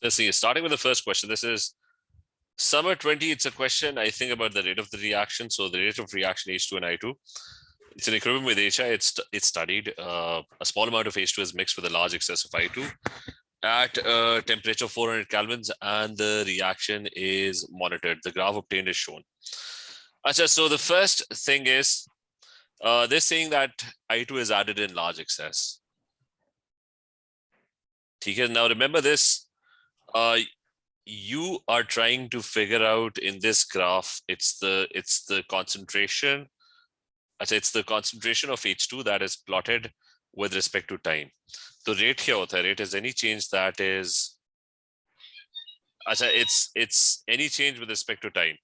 Let's see, starting with the first question. This is summer 20. It's a question, I think, about the rate of the reaction. So the rate of reaction H2 and I2. It's an equilibrium with HI. It's studied. A small amount of H2 is mixed with a large excess of I2 at temperature 400 kelvins, and the reaction is monitored. The graph obtained is shown. So the first thing is they're saying that I2 is added in large excess. Okay, now remember this. You are trying to figure out in this graph, it's the concentration. It's the concentration of H2 that is plotted with respect to time. So rate here, rate is any change that is, it's any change with respect to time.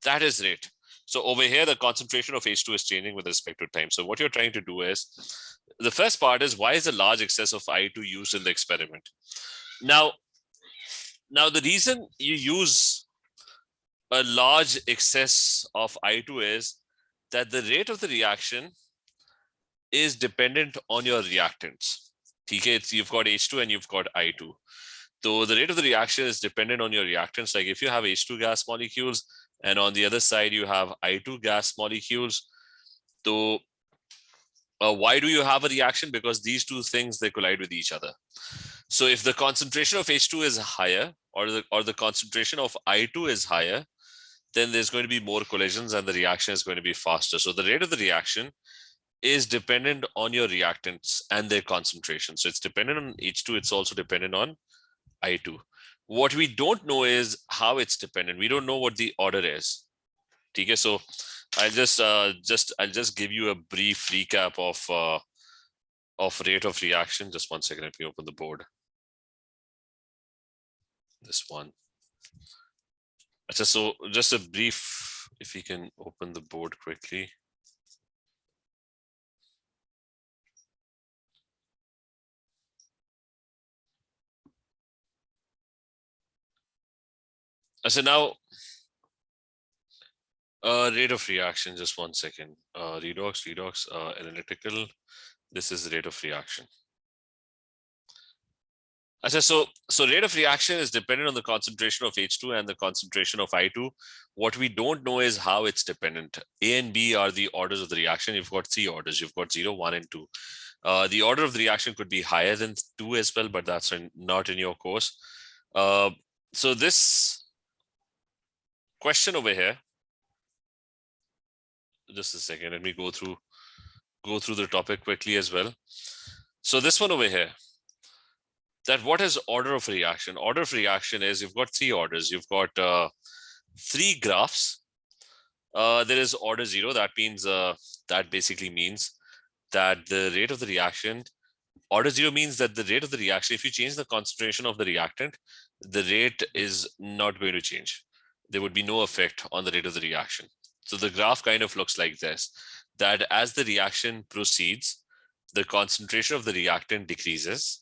That is rate. So over here, the concentration of H2 is changing with respect to time. So what you're trying to do is, the first part is, why is a large excess of I2 used in the experiment? Now the reason you use a large excess of I2 is that the rate of the reaction is dependent on your reactants. Okay, you've got H2 and you've got I2. So the rate of the reaction is dependent on your reactants. Like if you have H2 gas molecules and on the other side you have I2 gas molecules, so why do you have a reaction? Because these two things, they collide with each other. So if the concentration of H2 is higher, or the concentration of I2 is higher, then there's going to be more collisions and the reaction is going to be faster. So the rate of the reaction is dependent on your reactants and their concentration. So it's dependent on H2. It's also dependent on I2. What we don't know is how it's dependent. We don't know what the order is. Okay, so I'll just give you a brief recap of rate of reaction. Just 1 second. Let me open the board. This one. So just a brief, if we can open the board quickly. So now, rate of reaction, just 1 second. Redox, analytical. This is the rate of reaction. So rate of reaction is dependent on the concentration of H2 and the concentration of I2. What we don't know is how it's dependent. A and B are the orders of the reaction. You've got 3 orders. You've got 0, 1, and 2. The order of the reaction could be higher than 2 as well, but that's not in your course. So this question over here, just a second, let me go through the topic quickly as well. So this one over here, that what is order of reaction? Order of reaction is, you've got 3 orders. You've got 3 graphs. There is order 0. That means that basically means that the rate of the reaction, order 0 means that the rate of the reaction, if you change the concentration of the reactant, the rate is not going to change. There would be no effect on the rate of the reaction. So the graph kind of looks like this, that as the reaction proceeds, the concentration of the reactant decreases,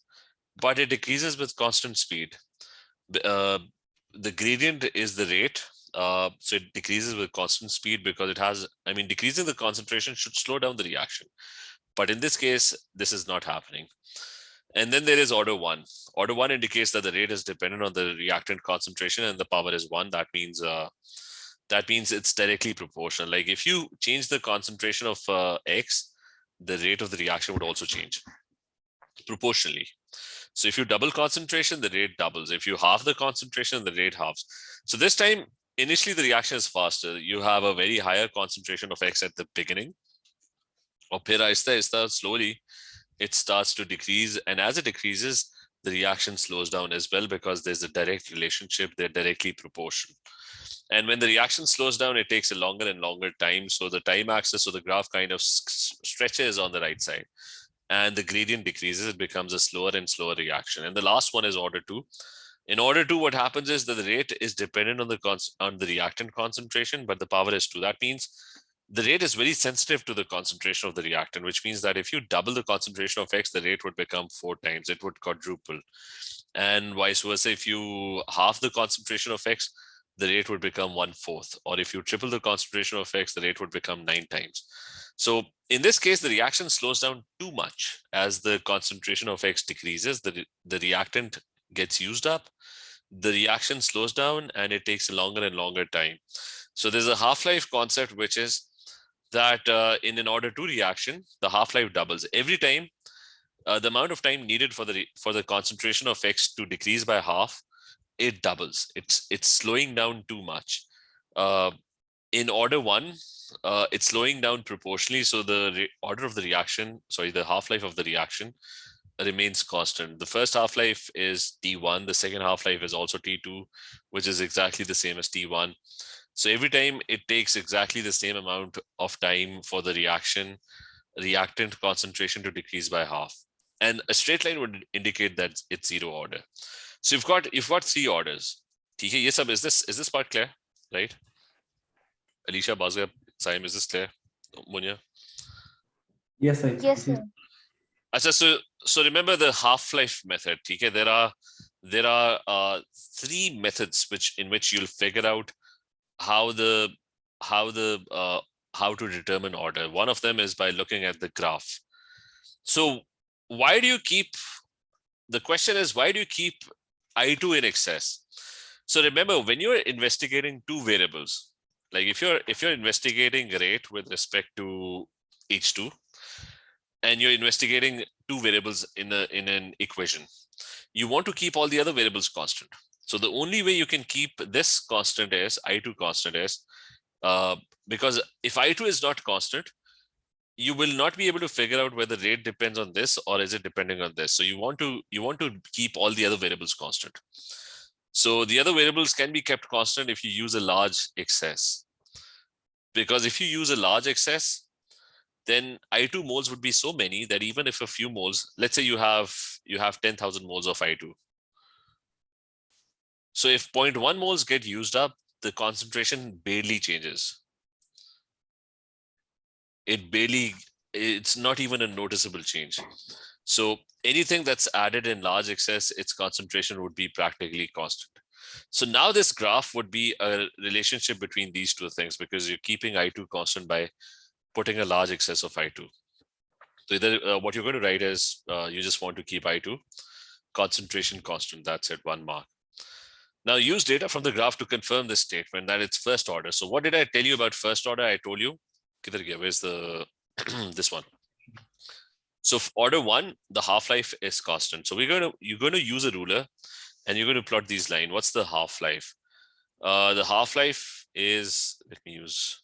but it decreases with constant speed. The gradient is the rate. So it decreases with constant speed because it has, decreasing the concentration should slow down the reaction. But in this case, this is not happening. And then there is order 1. Order 1 indicates that the rate is dependent on the reactant concentration and the power is 1. That means it's directly proportional. Like if you change the concentration of X, the rate of the reaction would also change proportionally. So if you double concentration, the rate doubles. If you halve the concentration, the rate halves. So this time, initially the reaction is faster. You have a very higher concentration of X at the beginning. Or slowly, it starts to decrease. And as it decreases, the reaction slows down as well because there's a direct relationship. They're directly proportional. And when the reaction slows down, it takes a longer and longer time. So the time axis, so the graph kind of stretches on the right side. And the gradient decreases, it becomes a slower and slower reaction. And the last one is order 2. In order 2, what happens is that the rate is dependent on the reactant concentration, but the power is 2. That means the rate is very sensitive to the concentration of the reactant, which means that if you double the concentration of X, the rate would become 4 times. It would quadruple. And vice versa, if you half the concentration of X, the rate would become 1/4. Or if you triple the concentration of X, the rate would become 9 times. So in this case, the reaction slows down too much. As the concentration of X decreases, the reactant gets used up, the reaction slows down and it takes a longer and longer time. So there's a half-life concept, which is that in an order 2 reaction, the half-life doubles. Every time, the amount of time needed for the concentration of X to decrease by half, it doubles. It's slowing down too much. In order 1, it's slowing down proportionally. So the order of the reaction, the half-life of the reaction remains constant. The first half-life is T1. The second half-life is also T2, which is exactly the same as T1. So every time it takes exactly the same amount of time for the reactant concentration to decrease by half. And a straight line would indicate that it's 0 order. So you've got 3 orders. Okay, yes, is this part clear? Right? Alicia, Bazga, Saim, is this clear? Munya? Yes, sir. Yes, sir. So remember the half-life method. Okay, there are 3 methods in which you'll figure out how to determine order. One of them is by looking at the graph. So the question is, why do you keep I2 in excess? So remember, when you're investigating 2 variables, like if you're investigating rate with respect to H2, and you're investigating 2 variables in an equation, you want to keep all the other variables constant. So the only way you can keep this constant is I2 constant is because if I2 is not constant, you will not be able to figure out whether rate depends on this or is it depending on this. So you want to keep all the other variables constant. So the other variables can be kept constant if you use a large excess. Because if you use a large excess, then I2 moles would be so many that even if a few moles, let's say you have 10,000 moles of I2. So if 0.1 moles get used up, the concentration barely changes. It's not even a noticeable change. So anything that's added in large excess, its concentration would be practically constant. So now this graph would be a relationship between these 2 things, because you're keeping I2 constant by putting a large excess of I2. So either what you're going to write is you just want to keep I2 concentration constant. That's it, 1 mark. Now use data from the graph to confirm this statement that it's first order. So what did I tell you about first order? I told you, where's the this one? So for order 1, the half-life is constant. So you're going to use a ruler and you're going to plot these lines. What's the half-life? The half-life is, let me use,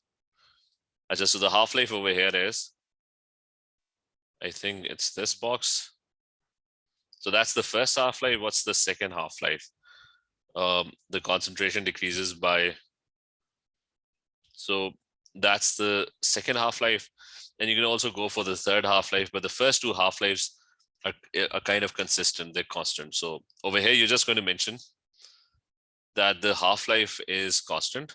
so the half-life over here is, I think it's this box. So that's the first half-life. What's the second half-life? The concentration decreases by, so that's the second half-life. And you can also go for the third half-life, but the first 2 half-lives are kind of consistent, they're constant. So over here, you're just going to mention that the half-life is constant.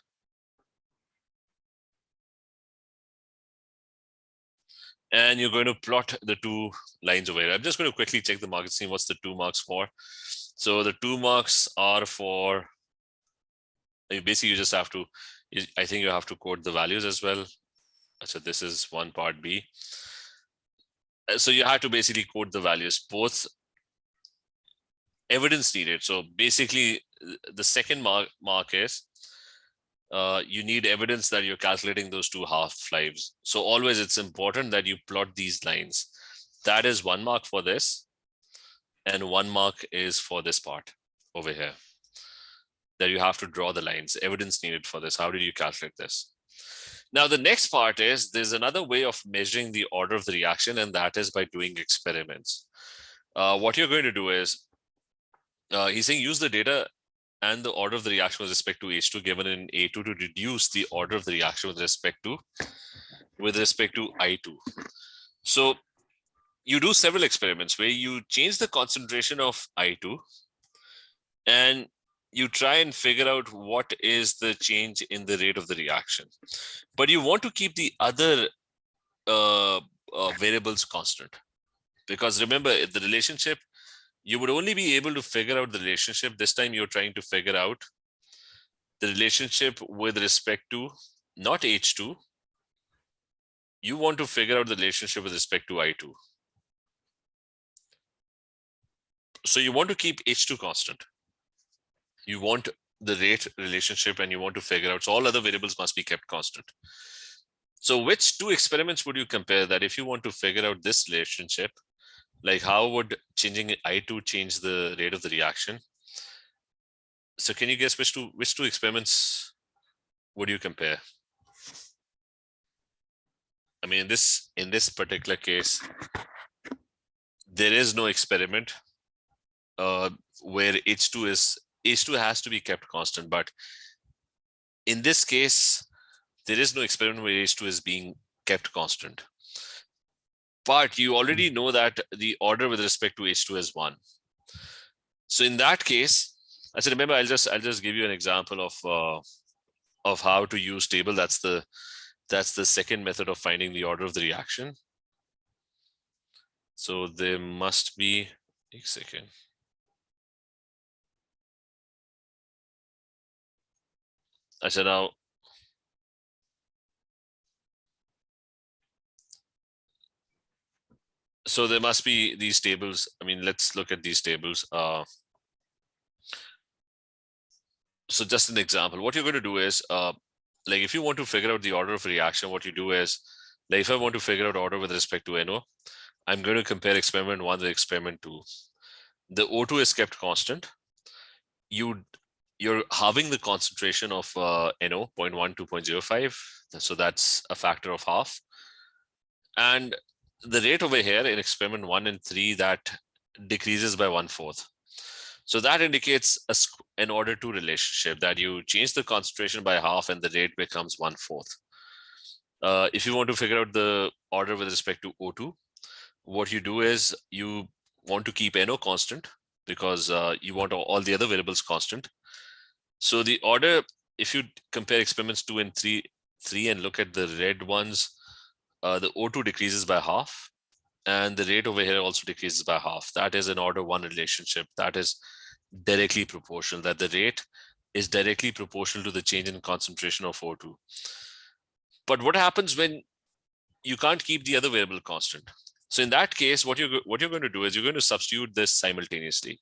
And you're going to plot the 2 lines over here. I'm just going to quickly check the market scene. What's the 2 marks for? So the 2 marks are for, basically you just have to, I think you have to code the values as well. So this is 1 part B. So you have to basically code the values, both evidence needed. So basically the second mark is you need evidence that you're calculating those 2 half-lives. So always it's important that you plot these lines. That is 1 mark for this, and 1 mark is for this part over here, that you have to draw the lines, evidence needed for this. How did you calculate this? Now, the next part is there's another way of measuring the order of the reaction, and that is by doing experiments. What you're going to do is, he's saying use the data and the order of the reaction with respect to H2 given in A2 to reduce the order of the reaction with respect to I2. So you do several experiments where you change the concentration of I2 and you try and figure out what is the change in the rate of the reaction. But you want to keep the other variables constant. Because remember, the relationship, you would only be able to figure out the relationship. This time you're trying to figure out the relationship with respect to not H2. You want to figure out the relationship with respect to I2. So you want to keep H2 constant. You want the rate relationship and you want to figure out, so all other variables must be kept constant. So which two experiments would you compare that if you want to figure out this relationship, like how would changing I2 change the rate of the reaction? So can you guess which two experiments would you compare? I mean, in this particular case, there is no experiment where H2 has to be kept constant, but in this case, there is no experiment where H2 is being kept constant. But you already know that the order with respect to H2 is 1. So in that case, I said, remember, I'll just give you an example of how to use table. That's the second method of finding the order of the reaction. So there must be a second. I said now. So there must be these tables. I mean, let's look at these tables. So just an example, what you're going to do is, like if you want to figure out the order of reaction, what you do is, like if I want to figure out order with respect to NO, I'm going to compare experiment 1 with experiment 2. The O2 is kept constant. You're halving the concentration of NO, 0.1 to 0.05. So that's a factor of half. And the rate over here in experiment 1 and 3, that decreases by 1/4. So that indicates an order 2 relationship, that you change the concentration by half and the rate becomes 1/4. If you want to figure out the order with respect to O2, what you do is you want to keep NO constant because you want all the other variables constant. So the order, if you compare experiments 2 and 3 and look at the red ones, the O2 decreases by half and the rate over here also decreases by half. That is an order 1 relationship. That is directly proportional, that the rate is directly proportional to the change in concentration of O2. But what happens when you can't keep the other variable constant? So in that case, what you're going to do is you're going to substitute this simultaneously.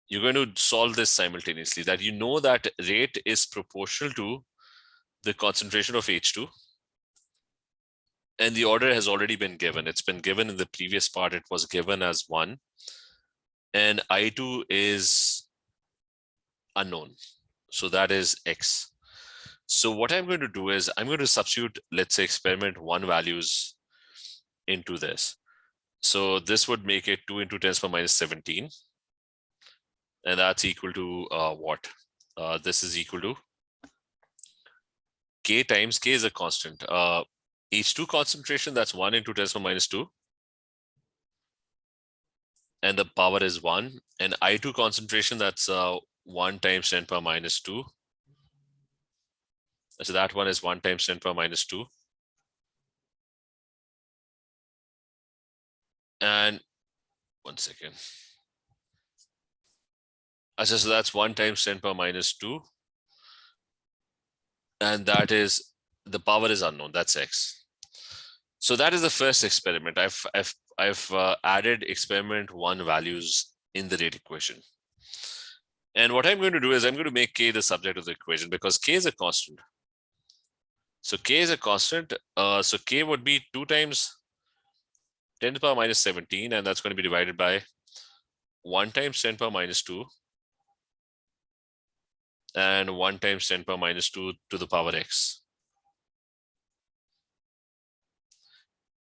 You're going to solve this simultaneously, that you know that rate is proportional to the concentration of H2. And the order has already been given. It's been given in the previous part. It was given as 1. And I2 is unknown. So that is X. So what I'm going to do is I'm going to substitute, let's say, experiment 1 values into this. So this would make it 2 into 10 to the minus 17. And that's equal to what? This is equal to K times K is a constant. H2 concentration, that's 1 into 10 to the minus 2. And the power is 1. And I2 concentration, that's 1 times 10 to the minus 2. So that one is 1 times 10 to the minus 2. And 1 second. So that's 1 times 10 to the minus 2. And that is, the power is unknown, that's X. So that is the first experiment. I've added experiment 1 values in the rate equation. And what I'm going to do is I'm going to make K the subject of the equation because K is a constant. So K is a constant. So K would be 2 times 10 to the power minus 17, and that's going to be divided by 1 times 10 to the power minus 2 and 1 times 10 to the power minus 2 to the power X.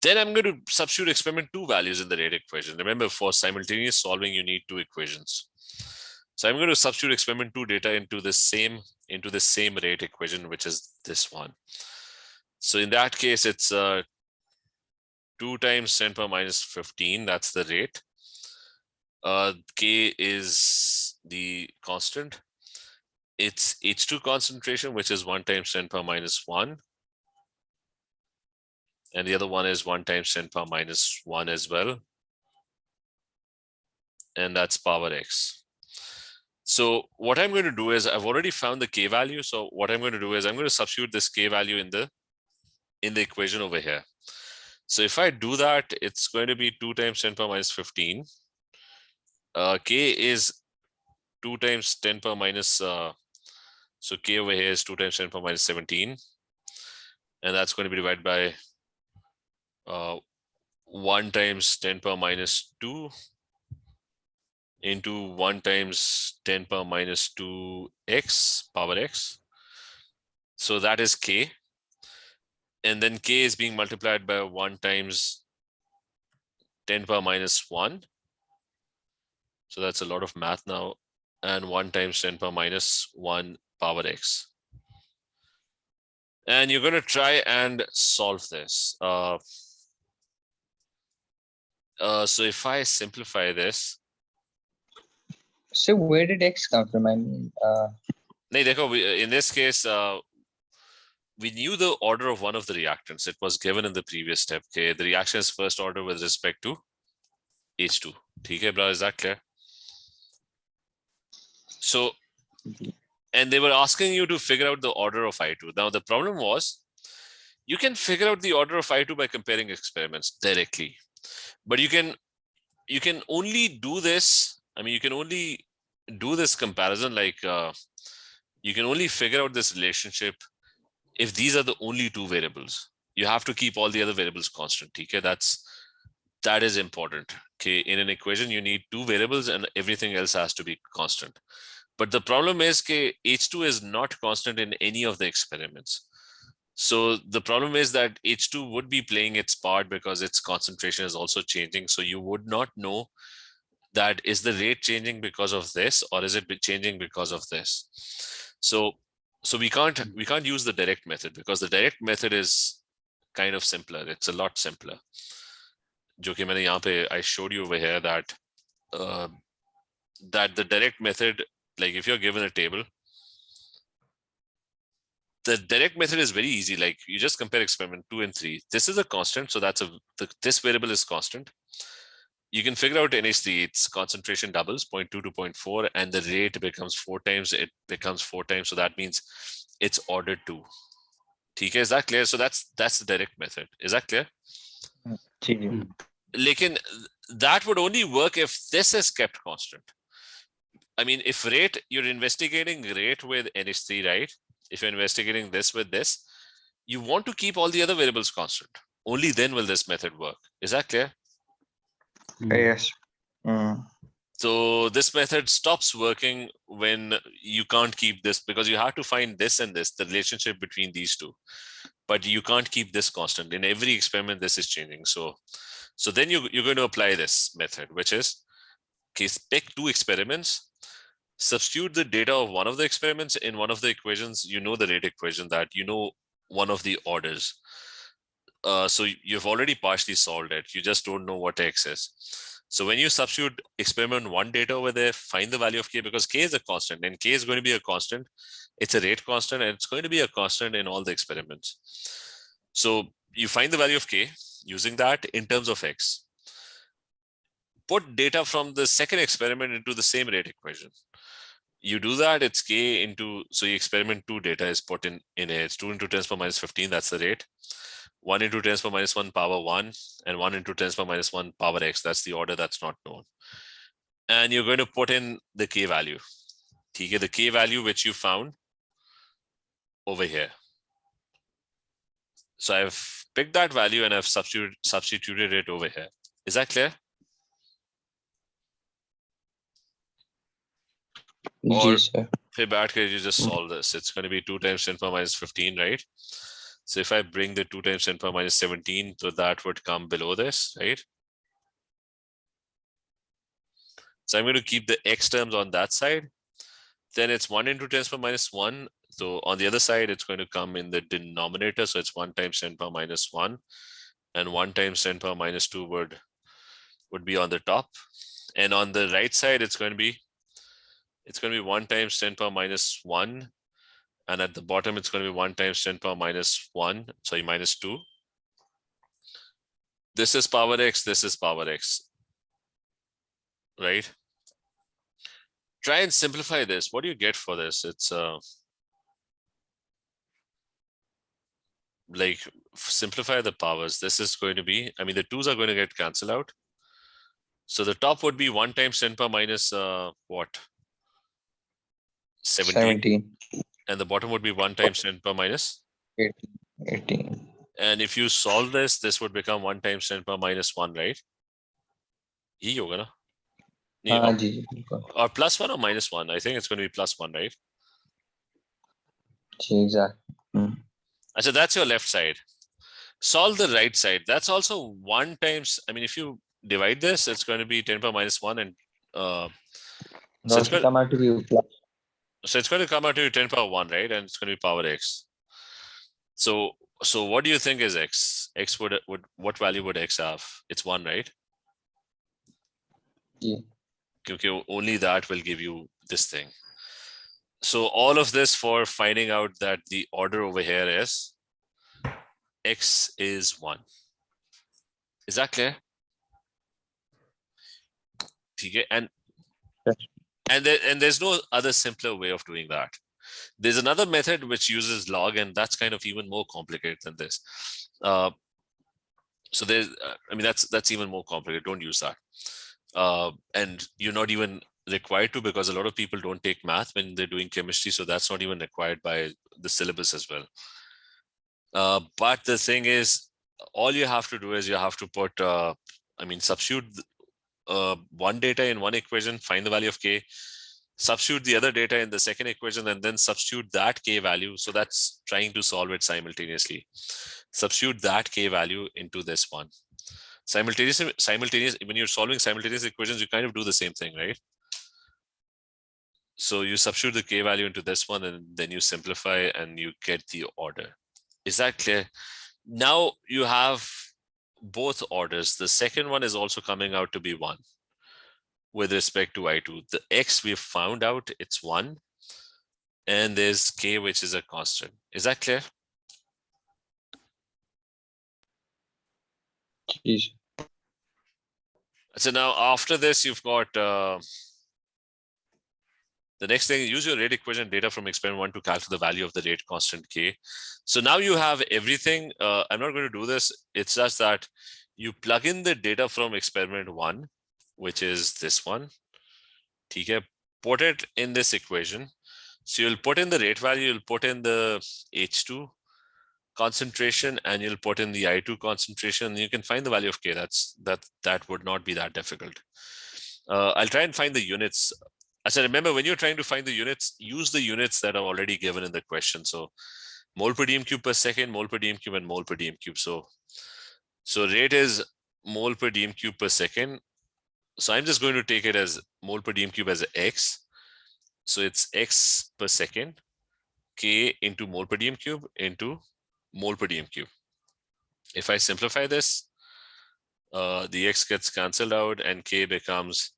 Then I'm going to substitute experiment 2 values in the rate equation. Remember, for simultaneous solving, you need 2 equations. So I'm going to substitute experiment 2 data into the same rate equation, which is this one. So in that case, it's 2 times 10 to the power minus 15. That's the rate. K is the constant. It's H2 concentration, which is 1 times 10 to the power minus 1. And the other one is 1 times 10 to the power minus 1 as well. And that's power X. So what I'm going to do is I've already found the K value. So what I'm going to do is I'm going to substitute this K value in the equation over here. So if I do that, it's going to be 2 times 10 to the power minus 15 K is 2 times 10 power minus, so K over here is 2 times 10 power minus 17. And that's going to be divided by 1 times 10 power minus 2 into 1 times 10 power minus 2x power x. So that is K. And then K is being multiplied by 1 times 10 power minus 1. So that's a lot of math now. And 1 times 10 power minus 1 power x. And you're going to try and solve this. So if I simplify this. So where did X come from? I mean, In this case, we knew the order of one of the reactants. It was given in the previous step. Okay, the reaction is first order with respect to H2. Okay, bro, is that clear? So, and they were asking you to figure out the order of I2. Now, the problem was you can figure out the order of I2 by comparing experiments directly, but you can only do this. I mean, you can only do this comparison like you can only figure out this relationship if these are the only two variables. You have to keep all the other variables constant. Okay, that is important. Okay, in an equation, you need two variables and everything else has to be constant. But the problem is that H2 is not constant in any of the experiments. So the problem is that H2 would be playing its part because its concentration is also changing. So you would not know that is the rate changing because of this or is it changing because of this. So we can't use the direct method because the direct method is kind of simpler. It's a lot simpler. I showed you over here that that the direct method, like if you're given a table, the direct method is very easy. Like you just compare experiment 2 and 3. This is a constant, so that's this variable is constant. You can figure out NH3, its concentration doubles 0.2 to 0.4 and the rate becomes 4 times. It becomes 4 times. So that means it's order 2. Okay, is that clear? So that's the direct method. Is that clear? Lekin that would only work if this is kept constant. I mean, if rate, you're investigating rate with NH3, right? If you're investigating this with this, you want to keep all the other variables constant. Only then will this method work. Is that clear? yes. So this method stops working when you can't keep this because you have to find this and this, the relationship between these two. But you can't keep this constant. In every experiment, this is changing. So then you're going to apply this method, which is, okay, pick two experiments, substitute the data of one of the experiments in one of the equations. You know the rate equation, that you know one of the orders. So you've already partially solved it. You just don't know what X is. So when you substitute experiment 1 data over there, find the value of K, because K is a constant and K is going to be a constant. It's a rate constant and it's going to be a constant in all the experiments. So you find the value of K using that in terms of X. Put data from the second experiment into the same rate equation. You do that, it's K into, so you experiment 2 data is put in here. It's 2 into 10 to the power minus 15, that's the rate. 1 into 10 to the power minus 1 power 1 and 1 into 10 to the power minus 1 power X. That's the order that's not known. And you're going to put in the K value. The K value which you found over here. So I've picked that value and I've substituted it over here. Is that clear? Or Yes, sir. you just solve this. It's going to be 2 times 10 to the power minus 15, right? So if I bring the 2 times 10 to the power minus 17, so that would come below this, right? So I'm going to keep the X terms on that side. Then it's 1 into 10 to the power minus 1. So on the other side, it's going to come in the denominator. So it's 1 times 10 to the power minus 1. And 1 times 10 to the power minus 2 would be on the top. And on the right side, it's going to be 1 times 10 to the power minus 1. And at the bottom, it's going to be 1 times 10 to the power minus 1. Sorry, minus 2. This is power X. This is power X. Right? Try and simplify this. What do you get for this? It's like simplify the powers. This is going to be, I mean, the 2's are going to get cancelled out. So the top would be 1 times 10 power minus what? 17. 17. And the bottom would be 1 times 10 power minus 18. 18. And if you solve this, this would become 1 times 10 power minus 1, right? Ye hoga na? हाँ जी जी बिल्कुल Or plus 1 or minus 1? I think it's going to be plus 1, right? Ji exact. So that's your left side. Solve the right side. That's also 1 times, I mean, if you divide this, it's going to be 10 power minus 1 and so it's going come out to be plus. so it's going to come out to be 10 power 1, right? And it's going to be power x. So what do you think is x? X would what value would x have? It's 1, right? Yeah. Okay, only that will give you this thing. So all of this for finding out that the order over here is x is 1. Is that clear? Okay, and there's no other simpler way of doing that. There's another method which uses log, and that's kind of even more complicated than this. So there's, I mean, that's even more complicated. Don't use that. And you're not even required to, because a lot of people don't take math when they're doing chemistry, so that's not even required by the syllabus as well. But the thing is, all you have to do is you have to put, I mean, substitute one data in one equation, find the value of k, substitute the other data in the second equation, and then substitute that k value. So that's trying to solve it simultaneously. Substitute that k value into this one. Simultaneous, when you're solving simultaneous equations, you kind of do the same thing, right? So you substitute the k value into this one, and then you simplify and you get the order. Is that clear? Now you have both orders. The second one is also coming out to be 1 with respect to I2. The x we've found out, it's 1. And there's k, which is a constant. Is that clear? Jeez. So now after this, you've got the next thing, use your rate equation data from experiment 1 to calculate the value of the rate constant k. So now you have everything. I'm not going to do this. It's just that you plug in the data from experiment 1, which is this one. Okay, put it in this equation. So you'll put in the rate value, you'll put in the H2 concentration, and you'll put in the I2 concentration, and you can find the value of k. That would not be that difficult. I'll try and find the units. As I remember, when you're trying to find the units, use the units that are already given in the question. So mole per dm cube per second, mole per dm cube, and mole per dm cube. So rate is mole per dm cube per second. So I'm just going to take it as mole per dm cube as x. So it's x per second, k into mole per dm cube into mole per dm cube. If I simplify this, the x gets cancelled out and k becomes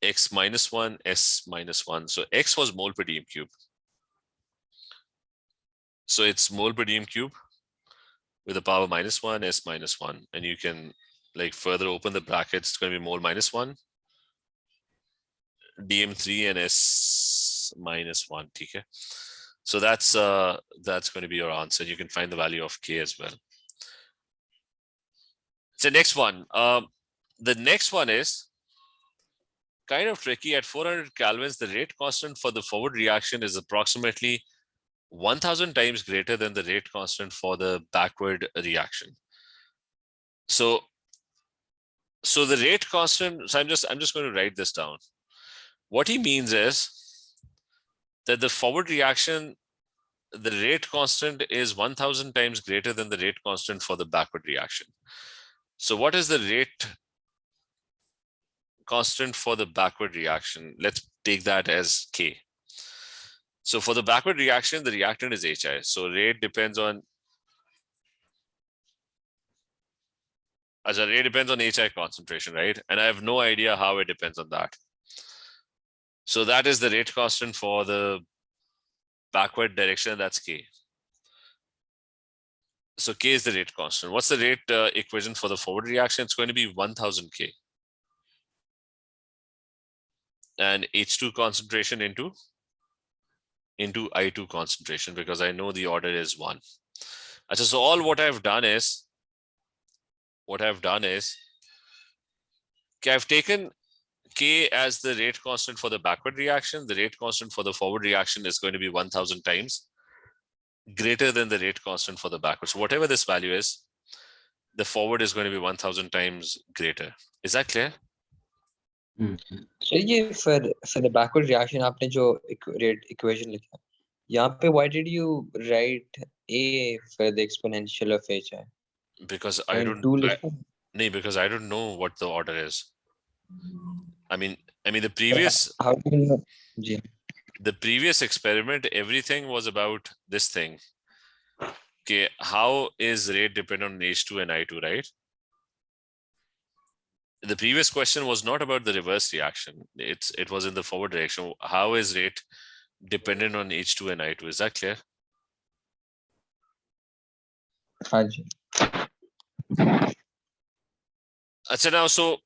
x minus 1, s minus 1. So x was mole per dm cube. So it's mole per dm cube with the power minus 1, s minus 1. And you can like further open the brackets, it's going to be mole minus 1, dm3, and s minus 1. Okay. So that's going to be your answer. You can find the value of k as well. So next one. The next one is kind of tricky. At 400 kelvins, the rate constant for the forward reaction is approximately 1000 times greater than the rate constant for the backward reaction. So the rate constant, so I'm just going to write this down. What he means is that the forward reaction, the rate constant is 1000 times greater than the rate constant for the backward reaction. So what is the rate constant for the backward reaction? Let's take that as k. So for the backward reaction, the reactant is HI. So rate depends on, as a rate depends on HI concentration, right? And I have no idea how it depends on that. So that is the rate constant for the backward direction, that's k. So k is the rate constant. What's the rate equation for the forward reaction? It's going to be 1000 k. And H2 concentration into I2 concentration, because I know the order is 1. So all what I've done is Okay, I've taken K as the rate constant for the backward reaction. The rate constant for the forward reaction is going to be 1000 times greater than the rate constant for the backward. So whatever this value is, the forward is going to be 1000 times greater. Is that clear? So ये for the backward reaction आपने जो rate equation लिखा यहाँ पे why did you write A for the exponential of HI? Because I don't no, because I don't know what the order is. I mean the previous how do you know? Ji. The previous experiment, everything was about this thing. Okay, how is rate dependent on H2 and I2, right? The previous question was not about the reverse reaction. It was in the forward direction. How is rate dependent on H2 and I2? Is that clear? हाँ जी. Achha, now so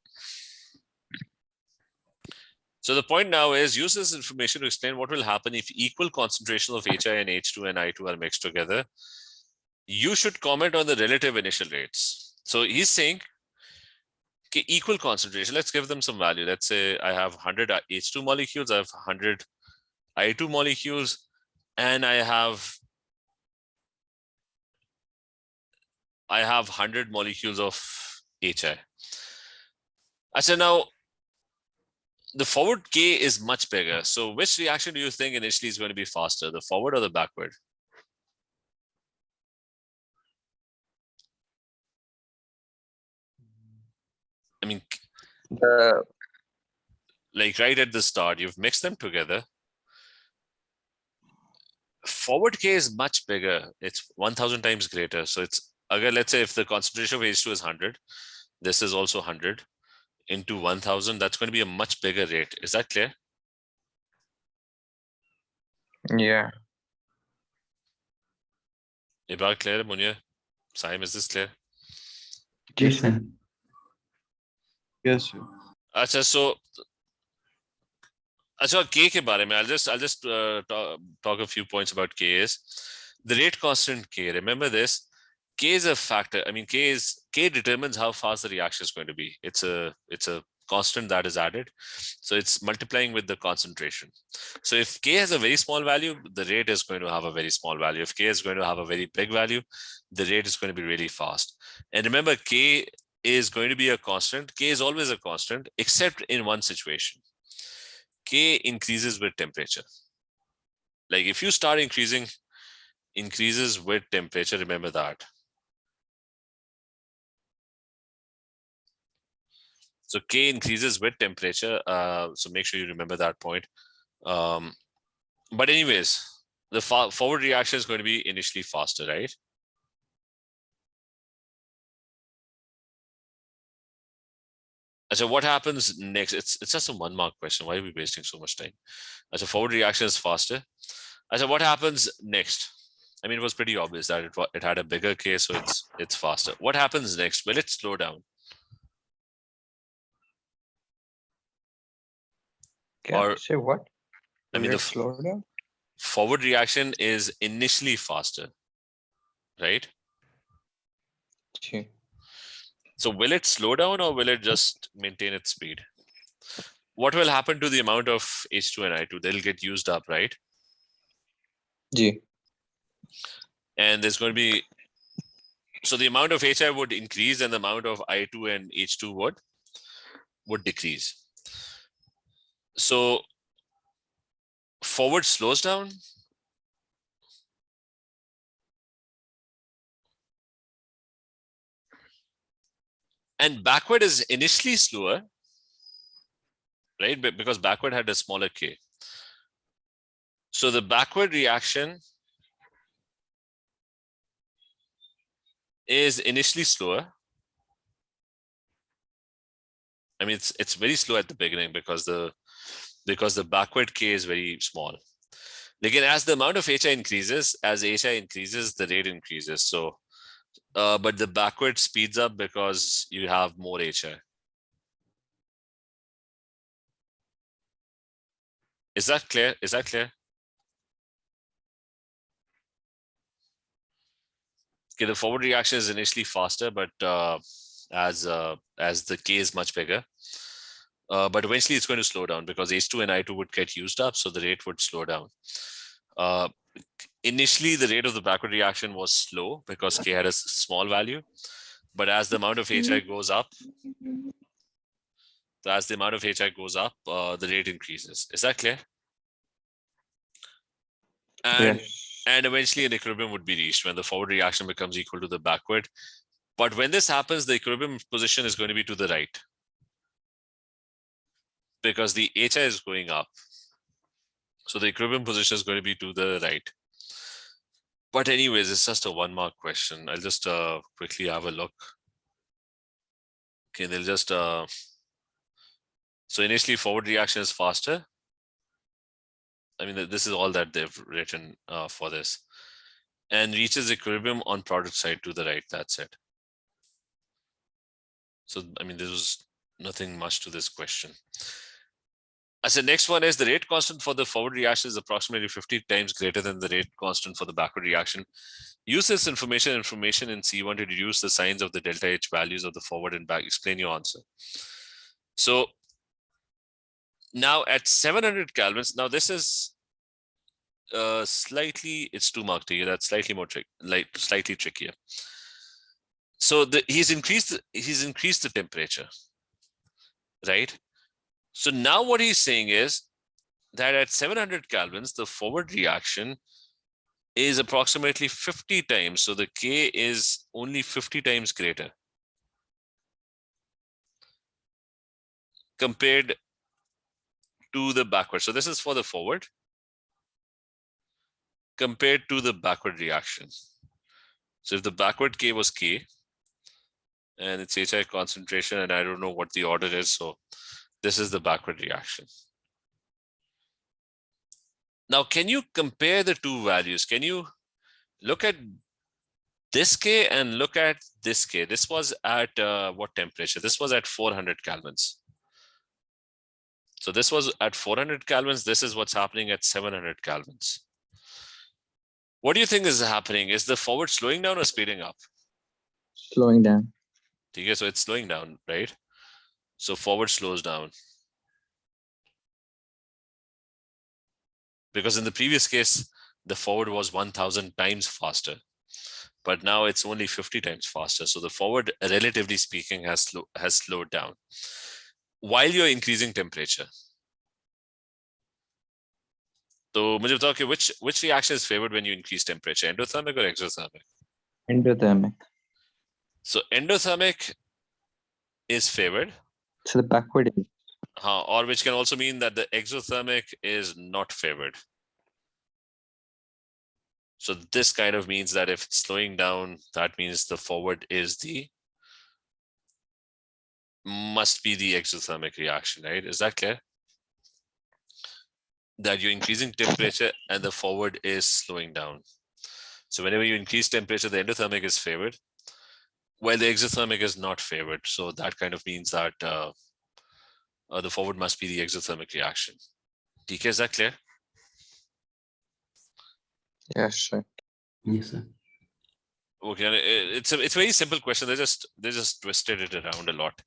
the point now is use this information to explain what will happen if equal concentration of HI and H2 and I2 are mixed together. You should comment on the relative initial rates. So he's saying okay, equal concentration. Let's give them some value. Let's say I have 100 H2 molecules, I have 100 I2 molecules, and I have 100 molecules of HI. So now the forward K is much bigger. So which reaction do you think initially is going to be faster, the forward or the backward? I mean, like right at the start, you've mixed them together. Forward K is much bigger. It's 1000 times greater. So it's, again, let's say if the concentration of H2 is 100, this is also 100 into 1000. That's going to be a much bigger rate. Is that clear? Yeah. Ibrahim, clear? Munya? Saim, is this clear? Yes, sir. Yes, sir. Achha, so K ke bare mein, I'll just talk a few points about K is the rate constant K. Remember this, K is a factor. I mean, K determines how fast the reaction is going to be. It's a constant that is added. So it's multiplying with the concentration. So if K has a very small value, the rate is going to have a very small value. If K is going to have a very big value, the rate is going to be really fast. And remember, K is going to be a constant. K is always a constant, except in one situation. K increases with temperature. Like if you start increases with temperature, remember that. So K increases with temperature. So make sure you remember that point. But anyways, the forward reaction is going to be initially faster, right? So what happens next? It's just a 1 mark question. Why are we wasting so much time? As a forward reaction is faster. So what happens next? I mean, it was pretty obvious that it had a bigger K, so it's faster. What happens next? Will it slow down? Or say what? I mean, the slow down? Forward reaction is initially faster, right? Okay. So will it slow down or will it just maintain its speed? What will happen to the amount of H2 and I2? They'll get used up, right? Yeah. And there's going to be, so the amount of HI would increase and the amount of I2 and H2 would decrease. So forward slows down. And backward is initially slower, right? Because backward had a smaller K. So the backward reaction is initially slower. I mean, it's very slow at the beginning because the backward K is very small. Again, as the amount of HI increases, the rate increases. So, but the backward speeds up because you have more HI. Is that clear? Is that clear? Okay, the forward reaction is initially faster, but as the K is much bigger. But eventually it's going to slow down because H2 and I2 would get used up, so the rate would slow down. Initially, the rate of the backward reaction was slow because K had a small value, but as the amount of HI goes up, the rate increases. Is that clear? And Yes. and eventually an equilibrium would be reached when the forward reaction becomes equal to the backward. But when this happens, the equilibrium position is going to be to the right because the HI is going up. So the equilibrium position is going to be to the right. But anyways, it's just a 1 mark question. I'll just quickly have a look. Okay, they'll just so initially forward reaction is faster. I mean, this is all that they've written for this, and reaches equilibrium on product side to the right. That's it. So, I mean, there was nothing much to this question. As the next one is the rate constant for the forward reaction is approximately 50 times greater than the rate constant for the backward reaction. Use this information in C1 to deduce the signs of the delta H values of the forward and back. Explain your answer. So now at 700 kelvins, now this is slightly, it's 2 mark to you. That's slightly more slightly trickier. So he's increased the temperature, right? So now what he's saying is that at 700 kelvins, the forward reaction is approximately 50 times. So the K is only 50 times greater compared to the backward. So this is for the forward compared to the backward reaction. So if the backward K was K and it's HI concentration, and I don't know what the order is, so this is the backward reaction. Now, can you compare the two values? Can you look at this K and look at this K? This was at what temperature? This was at 400 kelvins. So this was at 400 kelvins. This is what's happening at 700 kelvins. What do you think is happening? Is the forward slowing down or speeding up? Slowing down. Okay, so it's slowing down, right? So forward slows down. Because in the previous case, the forward was 1000 times faster, but now it's only 50 times faster. So the forward, relatively speaking, has slowed down while you're increasing temperature. So मुझे बताओ कि which reaction is favored when you increase temperature, endothermic or exothermic? Endothermic. So endothermic is favored. So the backward is. Or which can also mean that the exothermic is not favored. So this kind of means that if it's slowing down, that means the forward is must be the exothermic reaction, right? Is that clear? That you're increasing temperature and the forward is slowing down. So whenever you increase temperature, the endothermic is favored, while the exothermic is not favored. So that kind of means that the forward must be the exothermic reaction. DK, is that clear? Yes, sir. Yes, sir. Okay, and it's a very simple question. They just twisted it around a lot.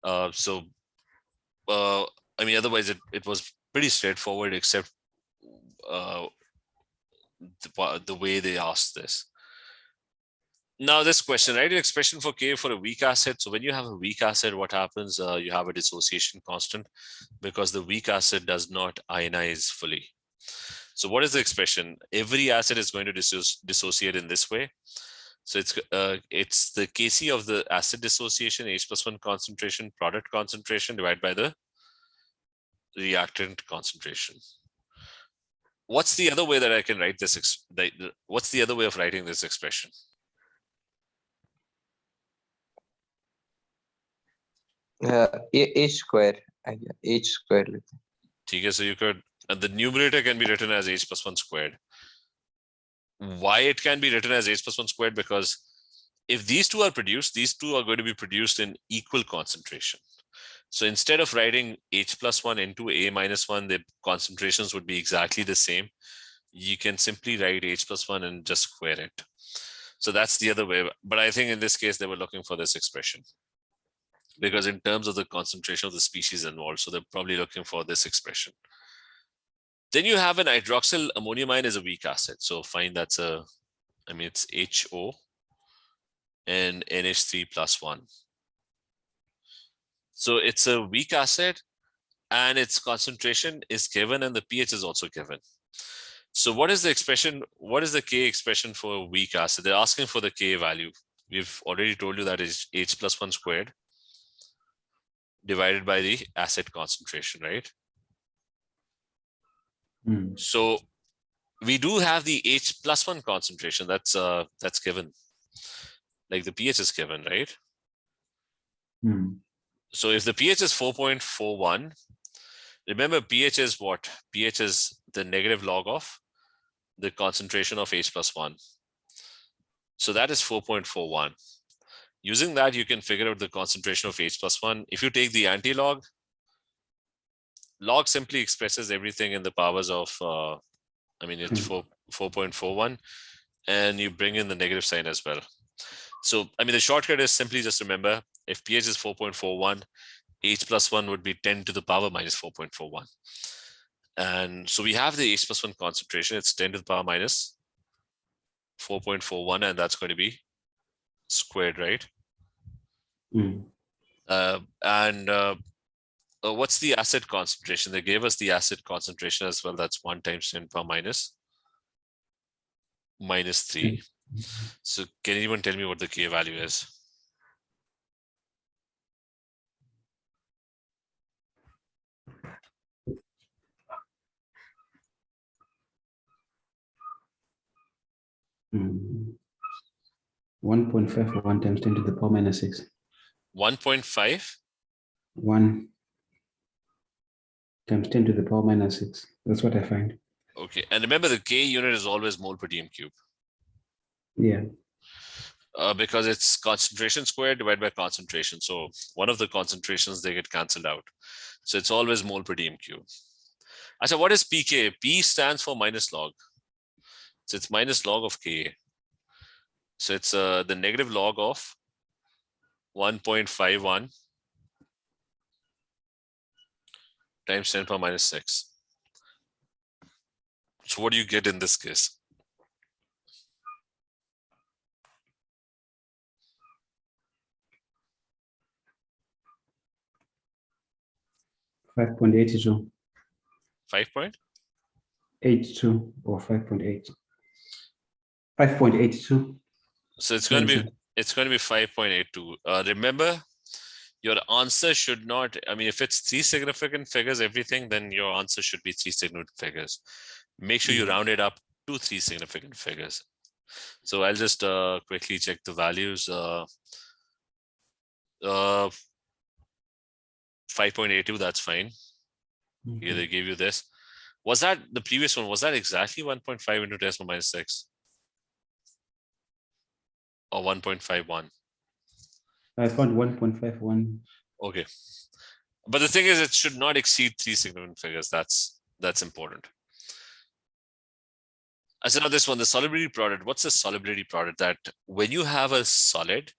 I mean, otherwise it was pretty straightforward, except the way they asked this. Now this question, write an expression for K for a weak acid. So when you have a weak acid, what happens? You have a dissociation constant because the weak acid does not ionize fully. So what is the expression? Every acid is going to dissociate in this way. So it's the Kc of the acid dissociation, H+1 concentration, product concentration divided by the reactant concentration. What's the other way that I can write this? What's the other way of writing this expression? H square. H square. Okay, so you could, the numerator can be written as H+1 squared. Why it can be written as H+1 squared? Because if these two are produced, these two are going to be produced in equal concentration. So instead of writing H+1 into A-1, the concentrations would be exactly the same. You can simply write H+1 and just square it. So that's the other way. But I think in this case, they were looking for this expression. because in terms of the concentration of the species involved, so they're probably looking for this expression. Then you have an hydroxyl ammonium ion is a weak acid. So fine, that's it's HO and NH3 plus 1. So it's a weak acid and its concentration is given and the pH is also given. So what is the expression? What is the K expression for a weak acid? They're asking for the K value. We've already told you that is H plus 1 squared divided by the acid concentration, right? So we do have the H plus 1 concentration that's given. Like the pH is given, right? So if the pH is 4.41, remember pH is what? pH is the negative log of the concentration of H plus 1. So that is 4.41. Using that, you can figure out the concentration of H plus 1. If you take the anti-log, log simply expresses everything in the powers of, it's 4.41, and you bring in the negative sign as well. So, the shortcut is simply just remember, if pH is 4.41, H plus 1 would be 10 to the power minus 4.41. And so we have the H plus 1 concentration, it's 10 to the power minus 4.41, and that's going to be squared, right? What's the acid concentration? They gave us the acid concentration as well. That's 1 times 10 to the power minus 3. So can anyone tell me what the K value is? Mm. 1.51 times 10 to the power minus 6. 1.5? 1 times 10 to the power minus 6. That's what I find. Okay. And remember, the K unit is always mole per dm cube. Yeah. Because it's concentration squared divided by concentration. So one of the concentrations, they get cancelled out. So it's always mole per dm cube. So what is pK? P stands for minus log. So it's minus log of Ka. So it's the negative log of 1.51 times 10 to the power minus 6. So what do you get in this case? 5.82. 5.82 or 5.8. 5.82. So it's going to be 5.82. Remember, your answer should not, if it's 3 significant figures, everything, then your answer should be 3 significant figures. Make sure you round it up to 3 significant figures. So I'll just quickly check the values. 5.82, that's fine. Okay, they gave you this. Was that the previous one? Was that exactly 1.5 into 10 to the minus 6? Or 1.51? I found 1.51. Okay. But the thing is, it should not exceed 3 significant figures. That's important. So now this one, the solubility product. What's the solubility product? That when you have a solid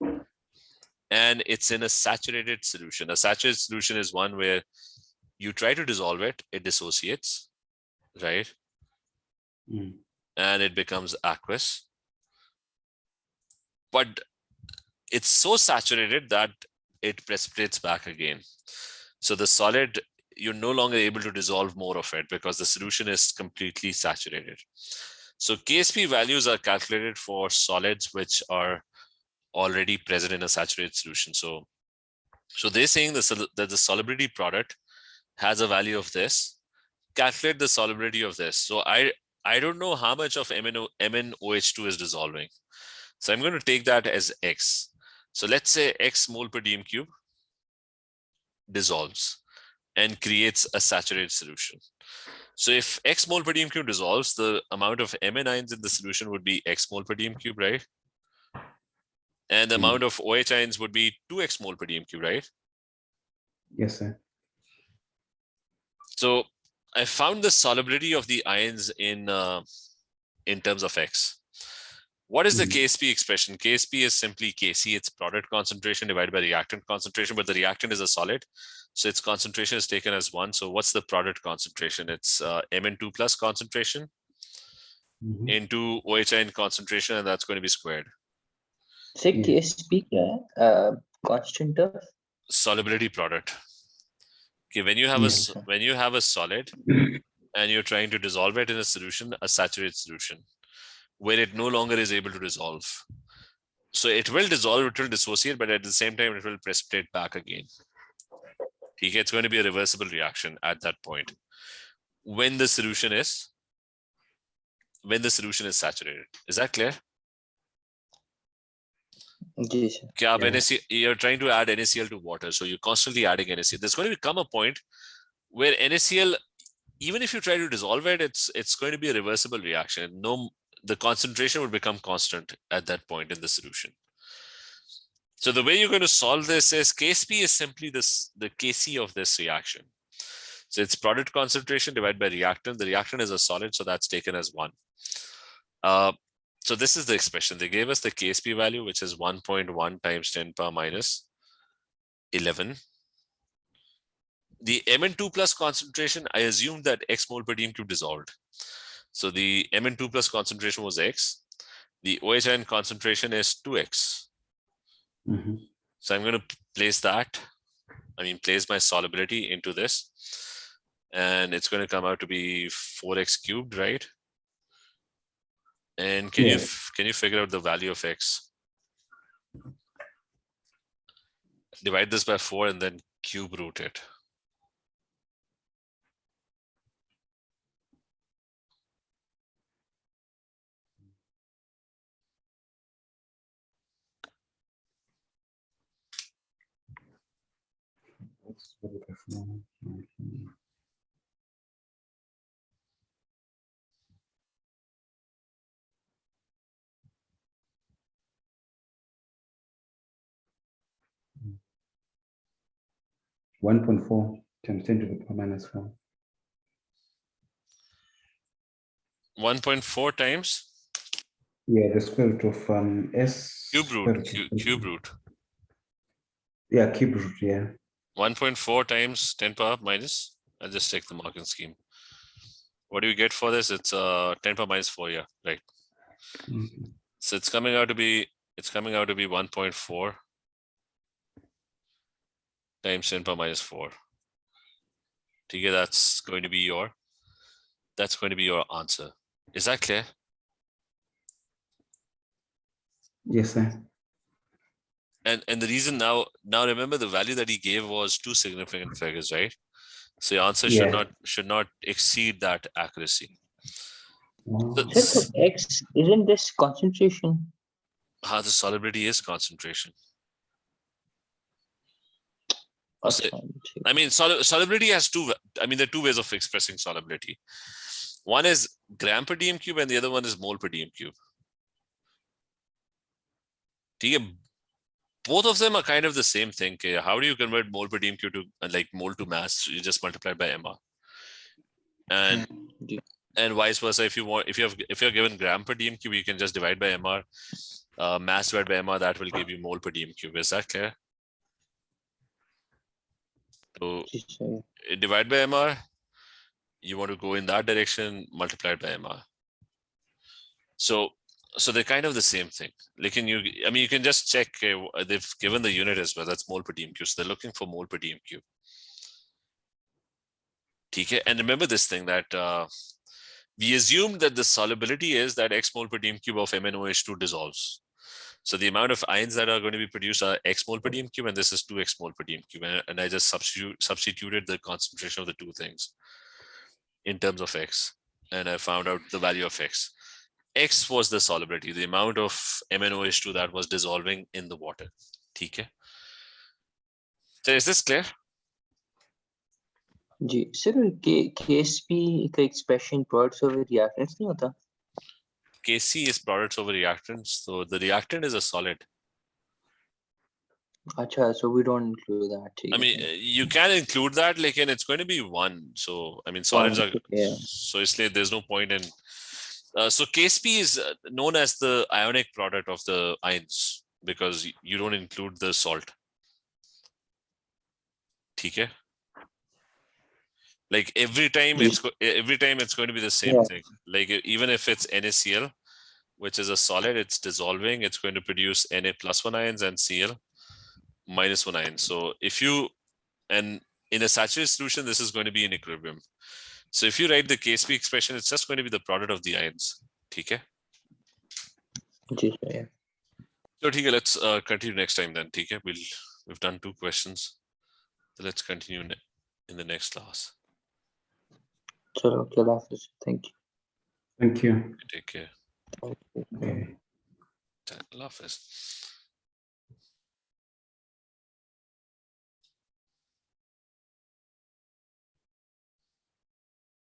and it's in a saturated solution, a saturated solution is one where you try to dissolve it, it dissociates, right? And it becomes aqueous. But it's so saturated that it precipitates back again. So the solid, you're no longer able to dissolve more of it because the solution is completely saturated. So Ksp values are calculated for solids which are already present in a saturated solution. So they're saying that the solubility product has a value of this. Calculate the solubility of this. So I don't know how much of MnOH2 is dissolving. So I'm going to take that as X. So let's say X mole per dm cube dissolves and creates a saturated solution. So if X mole per dm cube dissolves, the amount of Mn ions in the solution would be X mole per dm cube, right? And the amount of OH ions would be 2X mole per dm cube, right? Yes, sir. So I found the solubility of the ions in terms of X. What is the Mhm. Ksp expression? Ksp is simply Kc, it's product concentration divided by reactant concentration, but the reactant is a solid. So its concentration is taken as 1. So what's the product concentration? It's Mn2 plus concentration Mhm. into OHN concentration, and that's going to be squared. Say Yeah. Ksp क्या है? Constant of Solubility product. Okay, when you have Yeah. when you have a solid and you're trying to dissolve it in a solution, a saturated solution, where it no longer is able to dissolve. So it will dissolve, it will dissociate, but at the same time, it will precipitate back again. Okay, it's going to be a reversible reaction at that point. When the solution is saturated. Is that clear? Ji sir. क्या आप Yeah. NaCl, you're trying to add NaCl to water, so you're constantly adding NaCl. There's going to come a point where NaCl, even if you try to dissolve it, it's going to be a reversible reaction. No, the concentration would become constant at that point in the solution. So the way you're going to solve this is Ksp is simply the Kc of this reaction. So it's product concentration divided by reactant. The reactant is a solid, so that's taken as 1. So this is the expression. They gave us the Ksp value, which is 1.1 times 10 power minus 11. The Mn2 plus concentration, I assumed that X mole per dm cube dissolved. So the Mn2 plus concentration was X. The OHN concentration is 2X. Mhm. So I'm going to place that, place my solubility into this. And it's going to come out to be 4x cubed, right? And can Yeah. you figure out the value of X? Divide this by 4 and then cube root it. Let's put it as now. Mhm. 1.4 times 10 to the power minus 4. 1.4 times Yeah, the square root of S. cube square root, root of- cube root. Yeah, cube root, yeah. 1.4 times 10 power minus, I'll just take the marking scheme. What do you get for this? It's 10 power minus 4, yeah, right. Mhm. So it's coming out to be 1.4 times 10 power minus 4. Okay, that's going to be your answer. Is that clear? Yes, sir. And the reason now remember the value that he gave was 2 significant figures, right? So your answer Yeah. should not exceed that accuracy. Wow. Sir, so X isn't this concentration? How the solubility is concentration. So, अच्छा, solubility has there are two ways of expressing solubility. One is gram per dm cube and the other one is mole per dm cube. Both of them are kind of the same thing. How do you convert mole per dm cube to like mole to mass? You just multiply by mR. And vice versa. If you're given gram per dm cube, you can just divide by mR. Mass divided by mR, that will give you mole per dm cube. Is that clear? So divide by mR, you want to go in that direction, multiplied by mR. So they're kind of the same thing. Like you can just check, they've given the unit as well, that's mole per dm cube. So they're looking for mole per dm cube. Okay, and remember this thing that we assumed that the solubility is that X mole per dm cube of MnOH2 dissolves. So the amount of ions that are going to be produced are X mole per dm cube, and this is 2X mole per dm cube. And I just substituted the concentration of the two things in terms of X, and I found out the value of X. X was the solubility, the amount of MnOH2 that was dissolving in the water. Okay. So is this clear? जी sir Ksp का expression products over reactants नहीं होता? Kc is products over reactants, so the reactant is a solid. अच्छा, so we don't include that. You can include that, like, and it's going to be 1. So solids are, yeah. so there's no point in So Ksp is known as the ionic product of the ions because you don't include the salt. Okay. Like every time it's going to be the same Yeah. thing. Like even if it's NaCl, which is a solid, it's dissolving. It's going to produce Na+1 ions and Cl -1 ion. So if you and in a saturated solution, this is going to be in equilibrium. So if you write the Ksp expression, it's just going to be the product of the ions. Okay. Yeah. So let's continue next time then. Okay. We've done 2 questions. So let's continue in the next class. Chalo, okay, Hafiz. Thank you. Thank you. Take care. Thank you. Okay. Allah Hafiz.